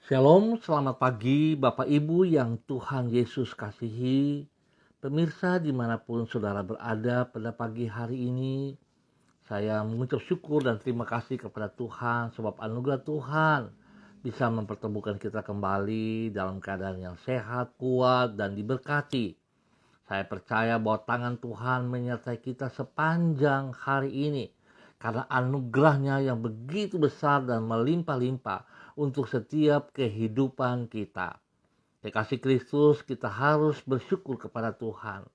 Shalom, selamat pagi Bapak Ibu yang Tuhan Yesus kasihi. Pemirsa dimanapun saudara berada pada pagi hari ini, saya mengucap syukur dan terima kasih kepada Tuhan sebab anugerah Tuhan bisa mempertemukan kita kembali dalam keadaan yang sehat, kuat, dan diberkati. Saya percaya bahwa tangan Tuhan menyertai kita sepanjang hari ini karena anugerahnya yang begitu besar dan melimpah-limpah untuk setiap kehidupan kita. Kekasih Kristus, kita harus bersyukur kepada Tuhan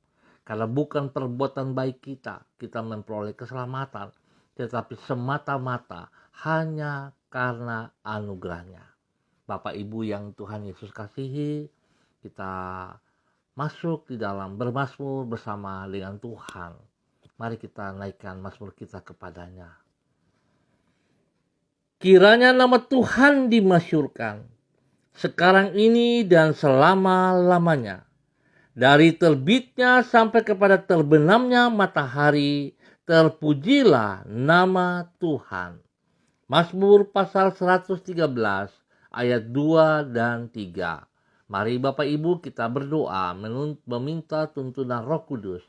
karena bukan perbuatan baik kita memperoleh keselamatan, tetapi semata-mata hanya karena anugerahnya. Bapak Ibu yang Tuhan Yesus kasihi, kita masuk di dalam bermazmur bersama dengan Tuhan. Mari kita naikkan mazmur kita kepadanya. Kiranya nama Tuhan dimasyhurkan sekarang ini dan selama-lamanya. Dari terbitnya sampai kepada terbenamnya matahari, terpujilah nama Tuhan. Mazmur pasal 113 ayat 2 dan 3. Mari Bapak Ibu kita berdoa meminta tuntunan Roh Kudus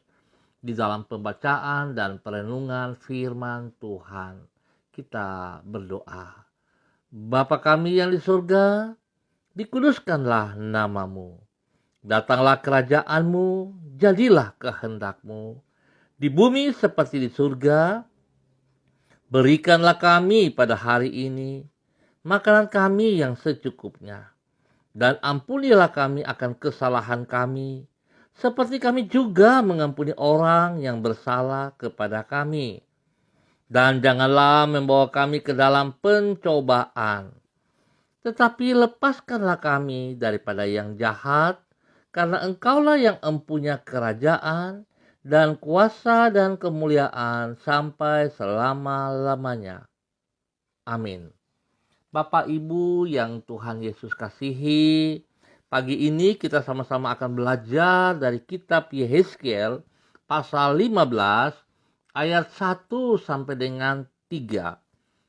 di dalam pembacaan dan perenungan firman Tuhan. Kita berdoa. Bapa kami yang di surga, dikuduskanlah namamu. Datanglah kerajaanmu, jadilah kehendakmu. Di bumi seperti di surga, berikanlah kami pada hari ini makanan kami yang secukupnya. Dan ampunilah kami akan kesalahan kami, seperti kami juga mengampuni orang yang bersalah kepada kami. Dan janganlah membawa kami ke dalam pencobaan, tetapi lepaskanlah kami daripada yang jahat, karena Engkaulah yang empunya kerajaan dan kuasa dan kemuliaan sampai selama-lamanya. Amin. Bapak Ibu yang Tuhan Yesus kasihi, pagi ini kita sama-sama akan belajar dari kitab Yehezkiel pasal 15 ayat 1 sampai dengan 3.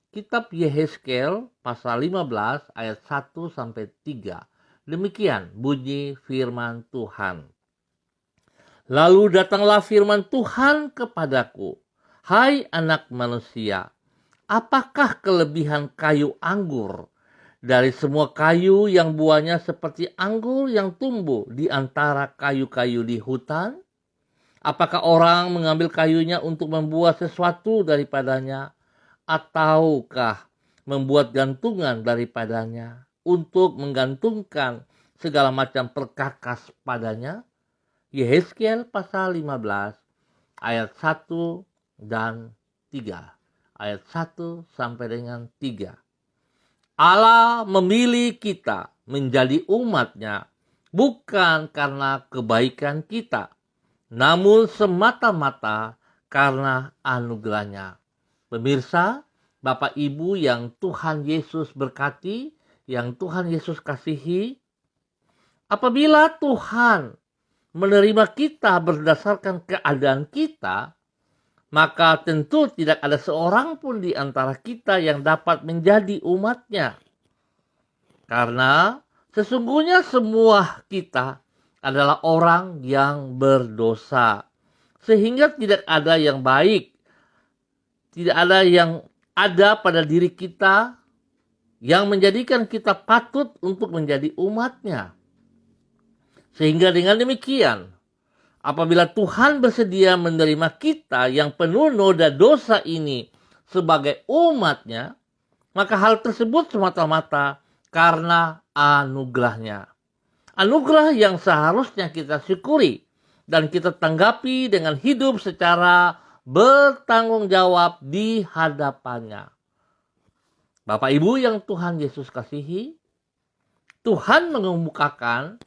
Kitab Yehezkiel pasal 15 ayat 1 sampai 3. Demikian bunyi firman Tuhan. Lalu datanglah firman Tuhan kepadaku, hai anak manusia, apakah kelebihan kayu anggur dari semua kayu yang buahnya seperti anggur yang tumbuh di antara kayu-kayu di hutan? Apakah orang mengambil kayunya untuk membuat sesuatu daripadanya, ataukah membuat gantungan daripadanya untuk menggantungkan segala macam perkakas padanya? Yehezkiel pasal 15 ayat 1 dan 3. Ayat 1 sampai dengan 3. Allah memilih kita menjadi umatnya bukan karena kebaikan kita, namun semata-mata karena anugerahnya. Pemirsa, Bapak Ibu yang Tuhan Yesus berkati, yang Tuhan Yesus kasihi, apabila Tuhan menerima kita berdasarkan keadaan kita, maka tentu tidak ada seorang pun di antara kita yang dapat menjadi umatnya. Karena sesungguhnya semua kita adalah orang yang berdosa. Sehingga tidak ada yang baik. Tidak ada yang ada pada diri kita yang menjadikan kita patut untuk menjadi umatnya. Sehingga dengan demikian, apabila Tuhan bersedia menerima kita yang penuh noda dosa ini sebagai umatnya, maka hal tersebut semata-mata karena anugerahnya. Anugerah yang seharusnya kita syukuri dan kita tanggapi dengan hidup secara bertanggung jawab di hadapannya. Bapak Ibu yang Tuhan Yesus kasihi, Tuhan mengemukakan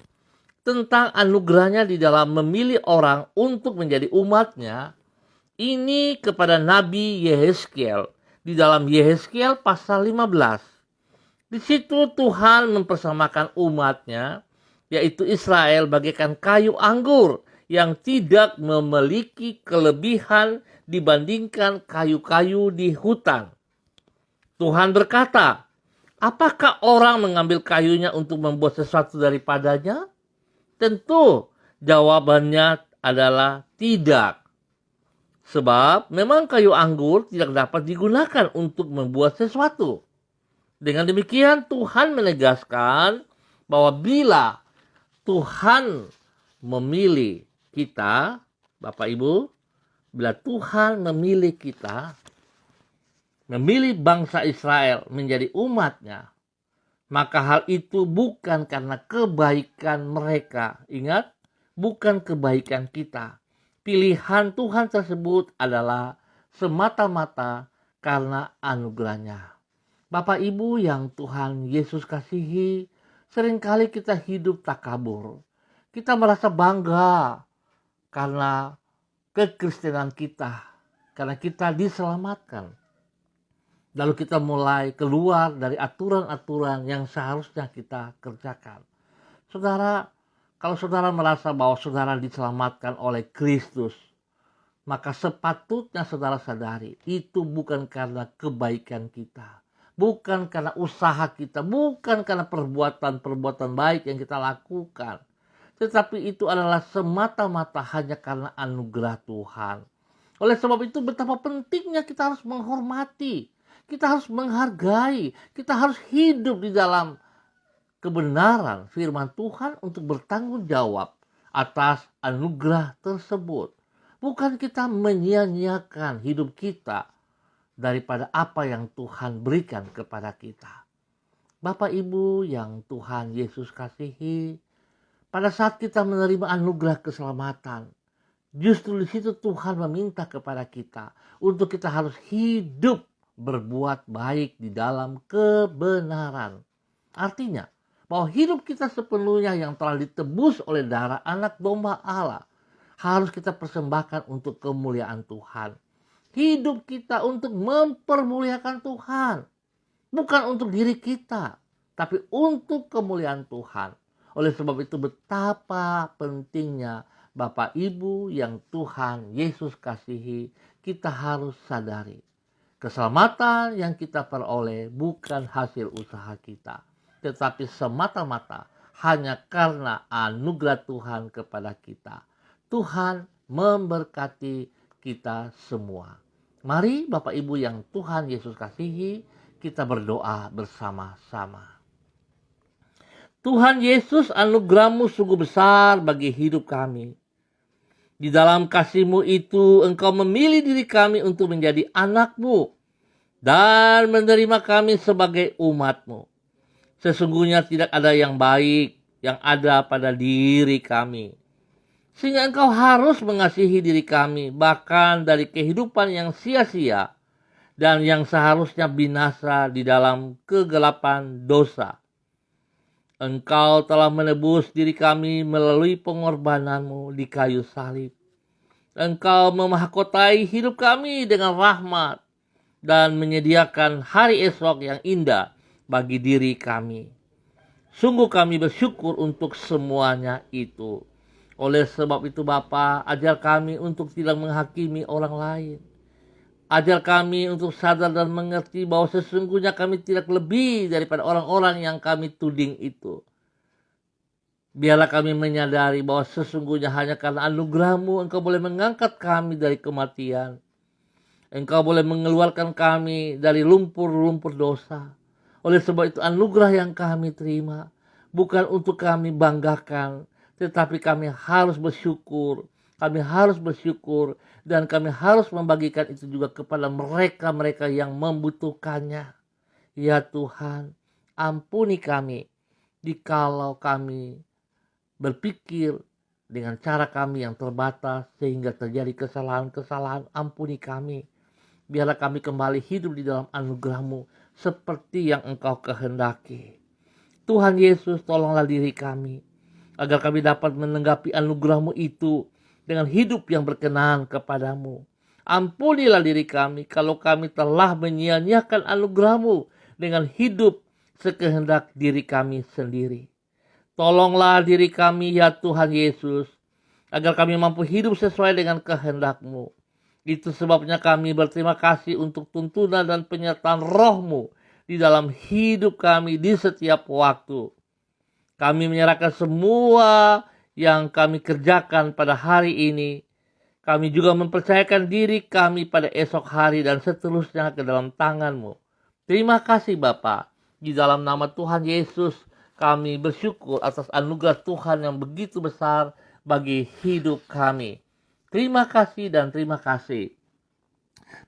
tentang anugerahnya di dalam memilih orang untuk menjadi umatnya ini kepada Nabi Yehezkiel di dalam Yehezkiel pasal 15. Di situ Tuhan mempersamakan umatnya, yaitu Israel, bagaikan kayu anggur yang tidak memiliki kelebihan dibandingkan kayu-kayu di hutan. Tuhan berkata, Apakah orang mengambil kayunya untuk membuat sesuatu daripadanya? Tentu jawabannya adalah tidak. Sebab memang kayu anggur tidak dapat digunakan untuk membuat sesuatu. Dengan demikian Tuhan menegaskan bahwa bila Tuhan memilih kita, Bapak Ibu, bila Tuhan memilih kita, memilih bangsa Israel menjadi umatnya, maka hal itu bukan karena kebaikan mereka. Ingat, bukan kebaikan kita. Pilihan Tuhan tersebut adalah semata-mata karena anugerahnya. Bapak Ibu yang Tuhan Yesus kasihi, seringkali kita hidup takabur. Kita merasa bangga karena kekristenan kita, karena kita diselamatkan. Lalu kita mulai keluar dari aturan-aturan yang seharusnya kita kerjakan. Saudara, kalau saudara merasa bahwa saudara diselamatkan oleh Kristus, maka sepatutnya saudara sadari itu bukan karena kebaikan kita, bukan karena usaha kita, bukan karena perbuatan-perbuatan baik yang kita lakukan, tetapi itu adalah semata-mata hanya karena anugerah Tuhan. Oleh sebab itu betapa pentingnya kita harus menghormati, kita harus menghargai, kita harus hidup di dalam kebenaran firman Tuhan untuk bertanggung jawab atas anugerah tersebut. Bukan kita menyia-nyiakan hidup kita daripada apa yang Tuhan berikan kepada kita. Bapak Ibu yang Tuhan Yesus kasihi, pada saat kita menerima anugerah keselamatan, justru di situ Tuhan meminta kepada kita untuk kita harus hidup berbuat baik di dalam kebenaran. Artinya, bahwa hidup kita sepenuhnya yang telah ditebus oleh darah anak domba Allah harus kita persembahkan untuk kemuliaan Tuhan. Hidup kita untuk mempermuliakan Tuhan. Bukan untuk diri kita, tapi untuk kemuliaan Tuhan. Oleh sebab itu betapa pentingnya Bapak Ibu yang Tuhan Yesus kasihi, kita harus sadari. Keselamatan yang kita peroleh bukan hasil usaha kita, tetapi semata-mata hanya karena anugerah Tuhan kepada kita. Tuhan memberkati kita semua. Mari Bapak Ibu yang Tuhan Yesus kasihi, kita berdoa bersama-sama. Tuhan Yesus, anugerah-Mu sungguh besar bagi hidup kami. Di dalam kasih-Mu itu Engkau memilih diri kami untuk menjadi anak-Mu dan menerima kami sebagai umat-Mu. Sesungguhnya tidak ada yang baik yang ada pada diri kami, sehingga Engkau harus mengasihi diri kami bahkan dari kehidupan yang sia-sia dan yang seharusnya binasa di dalam kegelapan dosa. Engkau telah menebus diri kami melalui pengorbanan-Mu di kayu salib. Engkau memahkotai hidup kami dengan rahmat dan menyediakan hari esok yang indah bagi diri kami. Sungguh kami bersyukur untuk semuanya itu. Oleh sebab itu Bapa, ajar kami untuk tidak menghakimi orang lain. Ajar kami untuk sadar dan mengerti bahwa sesungguhnya kami tidak lebih daripada orang-orang yang kami tuding itu. Biarlah kami menyadari bahwa sesungguhnya hanya karena anugerah-Mu Engkau boleh mengangkat kami dari kematian. Engkau boleh mengeluarkan kami dari lumpur-lumpur dosa. Oleh sebab itu anugerah yang kami terima bukan untuk kami banggakan, tetapi kami harus bersyukur. Kami harus bersyukur dan kami harus membagikan itu juga kepada mereka-mereka yang membutuhkannya. Ya Tuhan, ampuni kami jikalau kami berpikir dengan cara kami yang terbatas sehingga terjadi kesalahan-kesalahan. Ampuni kami. Biarlah kami kembali hidup di dalam anugerah-Mu seperti yang Engkau kehendaki. Tuhan Yesus, tolonglah diri kami agar kami dapat menanggapi anugerah-Mu itu dengan hidup yang berkenan kepadamu. Ampunilah diri kami kalau kami telah menyia-nyiakan anugerah-Mu dengan hidup sekehendak diri kami sendiri. Tolonglah diri kami ya Tuhan Yesus, agar kami mampu hidup sesuai dengan kehendak-Mu. Itu sebabnya kami berterima kasih untuk tuntunan dan penyertaan Roh-Mu di dalam hidup kami di setiap waktu. Kami menyerahkan semua yang kami kerjakan pada hari ini. Kami juga mempercayakan diri kami pada esok hari dan seterusnya ke dalam tangan-Mu. Terima kasih Bapa. Di dalam nama Tuhan Yesus, kami bersyukur atas anugerah Tuhan yang begitu besar bagi hidup kami. Terima kasih dan terima kasih.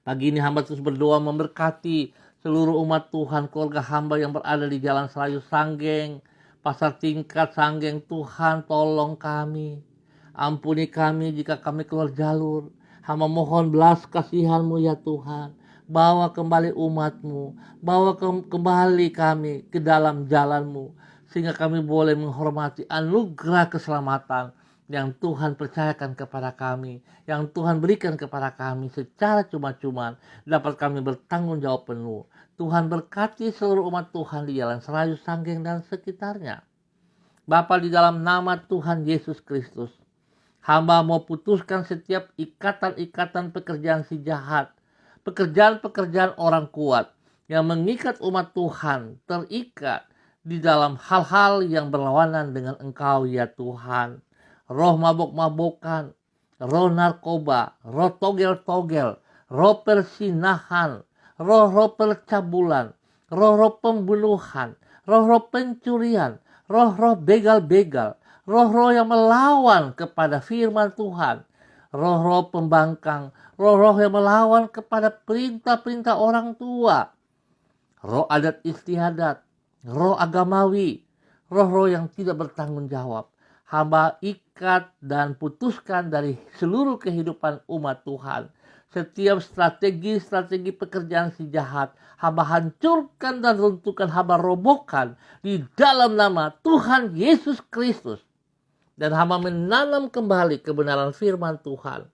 Pagi ini hamba terus berdoa memberkati seluruh umat Tuhan, keluarga hamba yang berada di Jalan Selayu Sanggeng, Pasar Tingkat Sanggeng. Tuhan, tolong kami. Ampuni kami jika kami keluar jalur. Hamba mohon belas kasihan-Mu ya Tuhan. Bawa kembali umat-Mu. Bawa kembali kami ke dalam jalan-Mu. Sehingga kami boleh menghormati anugerah keselamatan yang Tuhan percayakan kepada kami. Yang Tuhan berikan kepada kami secara cuma-cuma. Dapat kami bertanggung jawab penuh. Tuhan berkati seluruh umat Tuhan di Jalan Selayu Sanggeng dan sekitarnya. Bapa, di dalam nama Tuhan Yesus Kristus, hamba mau putuskan setiap ikatan-ikatan pekerjaan si jahat, pekerjaan-pekerjaan orang kuat yang mengikat umat Tuhan, terikat di dalam hal-hal yang berlawanan dengan Engkau ya Tuhan. Roh mabok-mabokan, roh narkoba, roh togel-togel, roh persinahan, roh-roh percabulan, roh-roh pembunuhan, roh-roh pencurian, roh-roh begal-begal, roh-roh yang melawan kepada firman Tuhan, roh-roh pembangkang, roh-roh yang melawan kepada perintah-perintah orang tua, roh adat istiadat, roh agamawi, roh-roh yang tidak bertanggung jawab. Hamba ikat dan putuskan dari seluruh kehidupan umat Tuhan. Setiap strategi pekerjaan si jahat, hamba hancurkan dan runtuhkan, hamba robohkan di dalam nama Tuhan Yesus Kristus. Dan hamba menanam kembali kebenaran firman Tuhan.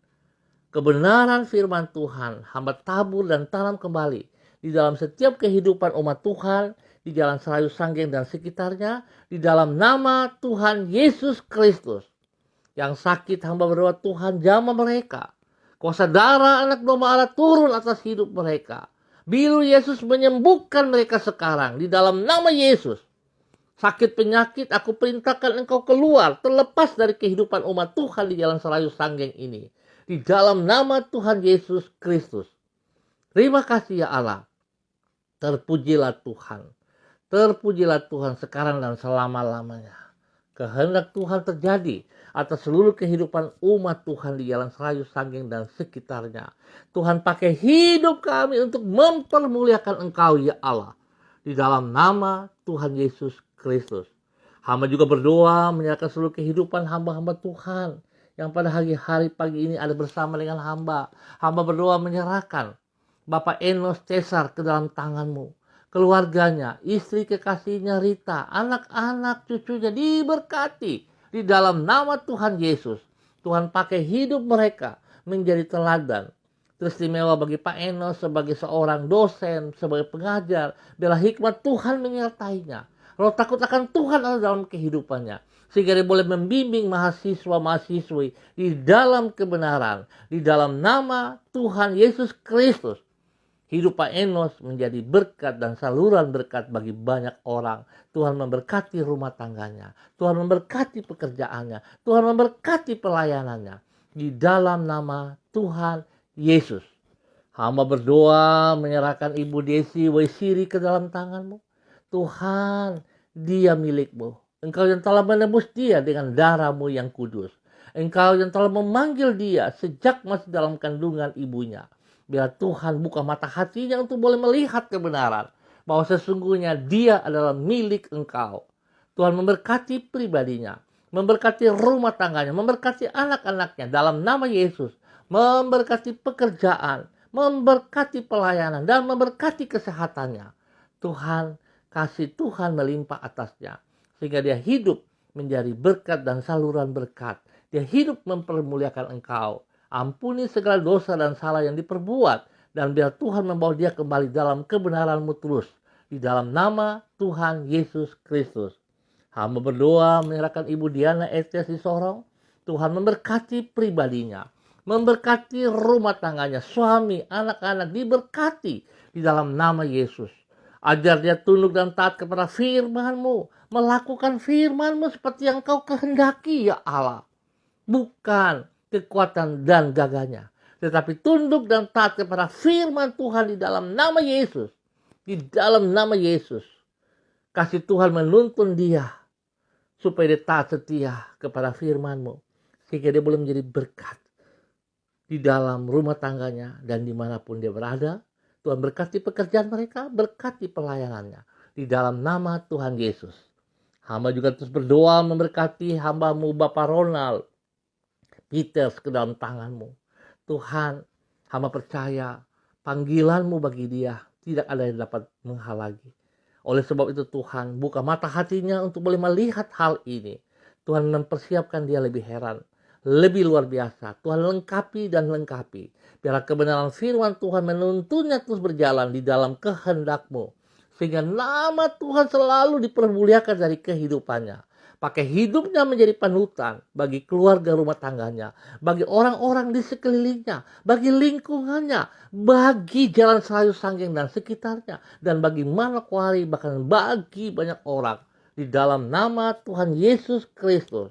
Kebenaran firman Tuhan, hamba tabur dan tanam kembali di dalam setiap kehidupan umat Tuhan, di Jalan Selayu Sanggeng dan sekitarnya, di dalam nama Tuhan Yesus Kristus. Yang sakit hamba berdoa, Tuhan jamah mereka. Kuasa darah anak domba Allah turun atas hidup mereka. Biru Yesus menyembuhkan mereka sekarang di dalam nama Yesus. Sakit penyakit aku perintahkan engkau keluar, terlepas dari kehidupan umat Tuhan di Jalan Selayu Sanggeng ini. Di dalam nama Tuhan Yesus Kristus. Terima kasih ya Allah. Terpujilah Tuhan. Terpujilah Tuhan sekarang dan selama-lamanya. Kehendak Tuhan terjadi atas seluruh kehidupan umat Tuhan di Jalan Selayu Sanggeng dan sekitarnya. Tuhan pakai hidup kami untuk mempermuliakan Engkau ya Allah. Di dalam nama Tuhan Yesus Kristus. Hamba juga berdoa menyerahkan seluruh kehidupan hamba-hamba Tuhan yang pada hari pagi ini ada bersama dengan hamba. Hamba berdoa menyerahkan Bapak Enos Cesar ke dalam tangan-Mu. Keluarganya, istri kekasihnya Rita, anak-anak cucunya diberkati di dalam nama Tuhan Yesus. Tuhan pakai hidup mereka menjadi teladan teristimewa bagi Pak Enos sebagai seorang dosen, sebagai pengajar. Biarlah hikmat Tuhan menyertainya. Roh takut akan Tuhan ada dalam kehidupannya. Sehingga dia boleh membimbing mahasiswa-mahasiswi di dalam kebenaran. Di dalam nama Tuhan Yesus Kristus. Hidup Pak Enos menjadi berkat dan saluran berkat bagi banyak orang. Tuhan memberkati rumah tangganya. Tuhan memberkati pekerjaannya. Tuhan memberkati pelayanannya. Di dalam nama Tuhan Yesus. Hamba berdoa menyerahkan Ibu Desi Waisiri ke dalam tangan-Mu. Tuhan, dia milik-Mu. Engkau yang telah menebus dia dengan darah-Mu yang kudus. Engkau yang telah memanggil dia sejak masih dalam kandungan ibunya. Biar Tuhan buka mata hatinya untuk boleh melihat kebenaran. Bahwa sesungguhnya dia adalah milik Engkau. Tuhan memberkati pribadinya. Memberkati rumah tangganya. Memberkati anak-anaknya dalam nama Yesus. Memberkati pekerjaan. Memberkati pelayanan. Dan memberkati kesehatannya. Tuhan, kasih Tuhan melimpah atasnya. Sehingga dia hidup menjadi berkat dan saluran berkat. Dia hidup mempermuliakan Engkau. Ampuni segala dosa dan salah yang diperbuat. Dan biar Tuhan membawa dia kembali dalam kebenaran-Mu terus. Di dalam nama Tuhan Yesus Kristus. Hamba berdoa menyerahkan Ibu Diana Estias di Sorong. Tuhan memberkati pribadinya. Memberkati rumah tangganya. Suami, anak-anak diberkati di dalam nama Yesus. Ajar dia tunduk dan taat kepada firman-Mu, melakukan firman-Mu seperti yang Kau kehendaki ya Allah. Bukan kekuatan dan gagahnya, tetapi tunduk dan taat kepada firman Tuhan di dalam nama Yesus. Di dalam nama Yesus. Kasih Tuhan menuntun dia supaya dia taat setia kepada firman-Mu, sehingga dia boleh menjadi berkat di dalam rumah tangganya dan dimanapun dia berada. Tuhan berkati pekerjaan mereka, berkati pelayanannya. Di dalam nama Tuhan Yesus. Hamba juga terus berdoa memberkati hamba-Mu Bapak Ronald Peters ke dalam tangan-Mu. Tuhan, hamba percaya panggilan-Mu bagi dia tidak ada yang dapat menghalangi. Oleh sebab itu Tuhan, buka mata hatinya untuk boleh melihat hal ini. Tuhan mempersiapkan dia lebih heran, lebih luar biasa. Tuhan lengkapi dan lengkapi. Biarlah kebenaran firman Tuhan menuntunnya terus berjalan di dalam kehendak-Mu. Sehingga nama Tuhan selalu dipermuliakan dari kehidupannya. Pakai hidupnya menjadi panutan bagi keluarga rumah tangganya, bagi orang-orang di sekelilingnya, bagi lingkungannya, bagi Jalan Selayu Sanggeng dan sekitarnya, dan bagi Manokwari, bahkan bagi banyak orang. Di dalam nama Tuhan Yesus Kristus,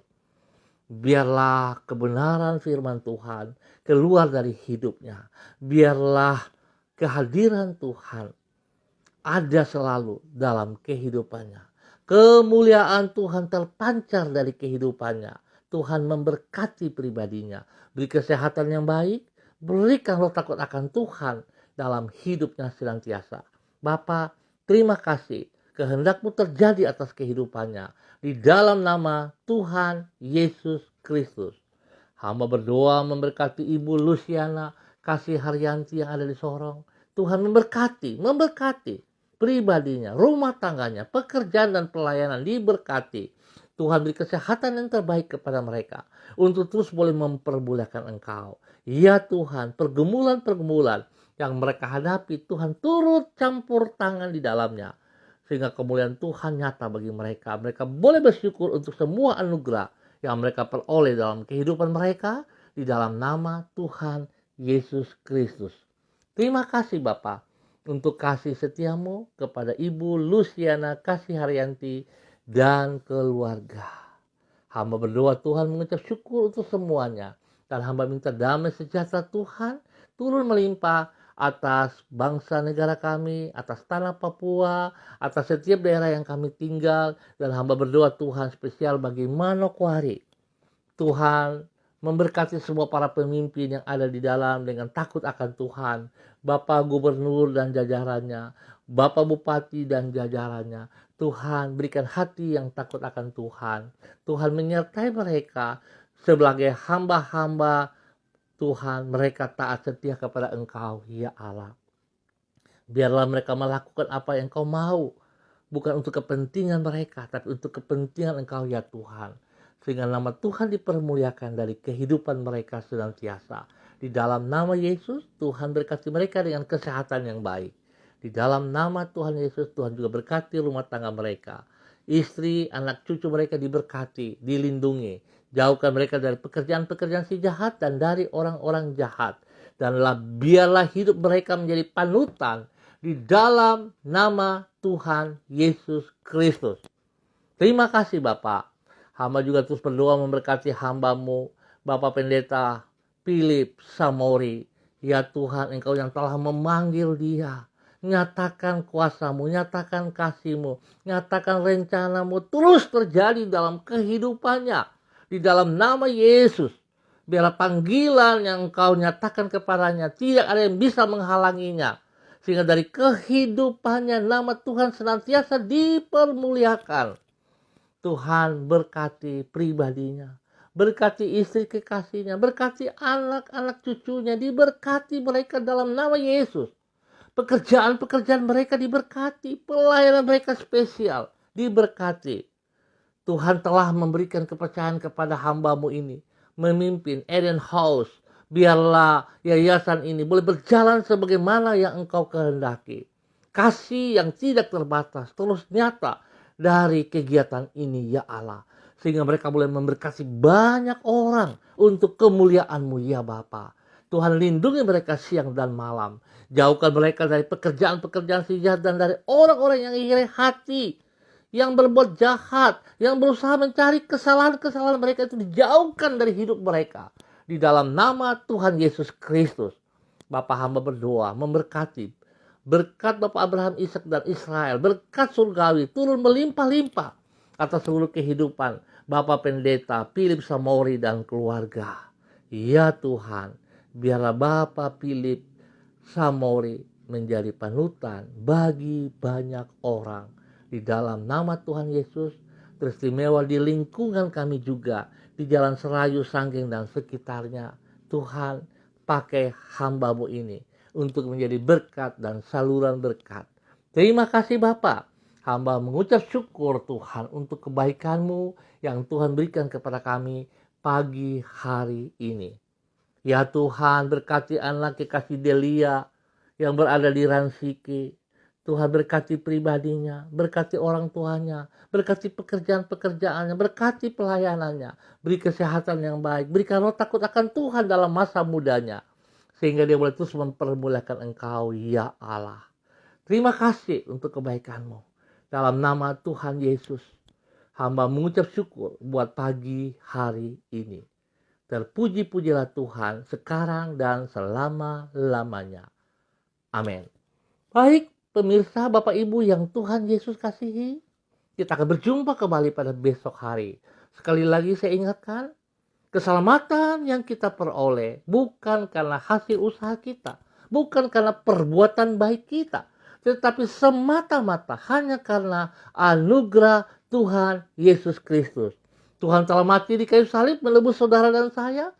biarlah kebenaran firman Tuhan keluar dari hidupnya. Biarlah kehadiran Tuhan ada selalu dalam kehidupannya. Kemuliaan Tuhan terpancar dari kehidupannya. Tuhan memberkati pribadinya. Beri kesehatan yang baik. Berikan roh takut akan Tuhan dalam hidupnya senantiasa. Bapa, terima kasih. Kehendak-Mu terjadi atas kehidupannya. Di dalam nama Tuhan Yesus Kristus. Hamba berdoa memberkati Ibu Luciana Kasih Haryanti yang ada di Sorong. Tuhan memberkati pribadinya, rumah tangganya, pekerjaan dan pelayanan diberkati. Tuhan beri kesehatan yang terbaik kepada mereka untuk terus boleh mempermuliakan Engkau. Ya Tuhan, pergumulan-pergumulan yang mereka hadapi, Tuhan turut campur tangan di dalamnya. Sehingga kemuliaan Tuhan nyata bagi mereka. Mereka boleh bersyukur untuk semua anugerah yang mereka peroleh dalam kehidupan mereka di dalam nama Tuhan Yesus Kristus. Terima kasih Bapa untuk kasih setiamu kepada Ibu Luciana Kasih Haryanti dan keluarga. Hamba berdoa Tuhan mengucap syukur untuk semuanya. Dan hamba minta damai sejahtera Tuhan turun melimpah atas bangsa negara kami, atas tanah Papua, atas setiap daerah yang kami tinggal. Dan hamba berdoa Tuhan spesial bagi Manokwari. Tuhan memberkati semua para pemimpin yang ada di dalam dengan takut akan Tuhan. Bapak Gubernur dan jajarannya, Bapak Bupati dan jajarannya. Tuhan berikan hati yang takut akan Tuhan. Tuhan menyertai mereka sebagai hamba-hamba Tuhan. Mereka taat setia kepada Engkau, ya Allah. Biarlah mereka melakukan apa yang Engkau mau. Bukan untuk kepentingan mereka, tapi untuk kepentingan Engkau, ya Tuhan. Sehingga nama Tuhan dipermuliakan dari kehidupan mereka senantiasa. Di dalam nama Yesus, Tuhan berkati mereka dengan kesehatan yang baik. Di dalam nama Tuhan Yesus, Tuhan juga berkati rumah tangga mereka. Istri, anak cucu mereka diberkati, dilindungi. Jauhkan mereka dari pekerjaan-pekerjaan si jahat dan dari orang-orang jahat. Dan biarlah hidup mereka menjadi panutan di dalam nama Tuhan Yesus Kristus. Terima kasih Bapak. Hamba juga terus berdoa memberkati hamba-Mu, Bapak Pendeta Philip Samori. Ya Tuhan, Engkau yang telah memanggil dia. Nyatakan kuasa-Mu, nyatakan kasih-Mu, nyatakan rencana-Mu terus terjadi dalam kehidupannya. Di dalam nama Yesus. Biarlah panggilan yang Engkau nyatakan kepadanya tidak ada yang bisa menghalanginya. Sehingga dari kehidupannya nama Tuhan senantiasa dipermuliakan. Tuhan berkati pribadinya, berkati istri kekasihnya, berkati anak-anak cucunya, diberkati mereka dalam nama Yesus. Pekerjaan-pekerjaan mereka diberkati, pelayanan mereka spesial diberkati. Tuhan telah memberikan kepercayaan kepada hamba-Mu ini, memimpin Eden House. Biarlah yayasan ini boleh berjalan sebagaimana yang Engkau kehendaki. Kasih yang tidak terbatas terus nyata dari kegiatan ini ya Allah. Sehingga mereka boleh memberkati banyak orang untuk kemuliaan-Mu ya Bapa. Tuhan lindungi mereka siang dan malam. Jauhkan mereka dari pekerjaan-pekerjaan si jahat dan dari orang-orang yang iri hati, yang berbuat jahat, yang berusaha mencari kesalahan-kesalahan mereka itu dijauhkan dari hidup mereka. Di dalam nama Tuhan Yesus Kristus, Bapa hamba berdoa memberkati berkat Bapak Abraham, Ishak dan Israel, berkat surgawi turun melimpah-limpah atas seluruh kehidupan Bapak Pendeta Philip Samori dan keluarga. Ya Tuhan, biarlah Bapak Philip Samori menjadi panutan bagi banyak orang. Di dalam nama Tuhan Yesus, teristimewa di lingkungan kami juga, di Jalan Serayu, Sanggeng dan sekitarnya. Tuhan, pakai hamba-Mu ini untuk menjadi berkat dan saluran berkat. Terima kasih Bapak. Hamba mengucap syukur Tuhan untuk kebaikan-Mu yang Tuhan berikan kepada kami pagi hari ini. Ya Tuhan, berkati anak kekasih Delia yang berada di Ransike. Tuhan berkati pribadinya, berkati orang tuanya, berkati pekerjaan-pekerjaannya, berkati pelayanannya. Beri kesehatan yang baik, berikan roh takut akan Tuhan dalam masa mudanya. Sehingga dia boleh terus mempermuliakan Engkau, ya Allah. Terima kasih untuk kebaikan-Mu. Dalam nama Tuhan Yesus, hamba mengucap syukur buat pagi hari ini. Terpuji-pujilah Tuhan sekarang dan selama-lamanya. Amin. Baik pemirsa Bapak Ibu yang Tuhan Yesus kasihi, kita akan berjumpa kembali pada besok hari. Sekali lagi saya ingatkan, keselamatan yang kita peroleh bukan karena hasil usaha kita, bukan karena perbuatan baik kita, tetapi semata-mata hanya karena anugerah Tuhan Yesus Kristus. Tuhan telah mati di kayu salib menebus saudara dan saya.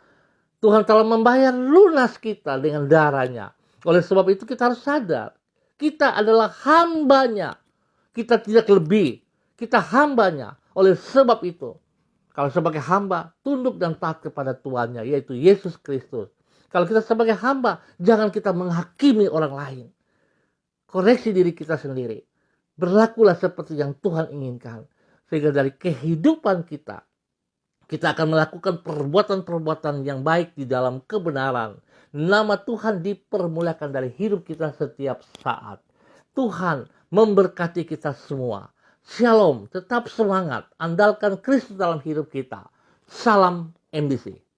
Tuhan telah membayar lunas kita dengan darahnya. Oleh sebab itu kita harus sadar, kita adalah hambanya. Kita tidak lebih, kita hambanya. Oleh sebab itu, kalau sebagai hamba, tunduk dan taat kepada Tuannya, yaitu Yesus Kristus. Kalau kita sebagai hamba, jangan kita menghakimi orang lain. Koreksi diri kita sendiri. Berlakulah seperti yang Tuhan inginkan. Sehingga dari kehidupan kita akan melakukan perbuatan-perbuatan yang baik di dalam kebenaran. Nama Tuhan dipermuliakan dari hidup kita setiap saat. Tuhan memberkati kita semua. Shalom, tetap semangat, andalkan Kristus dalam hidup kita. Salam MBC.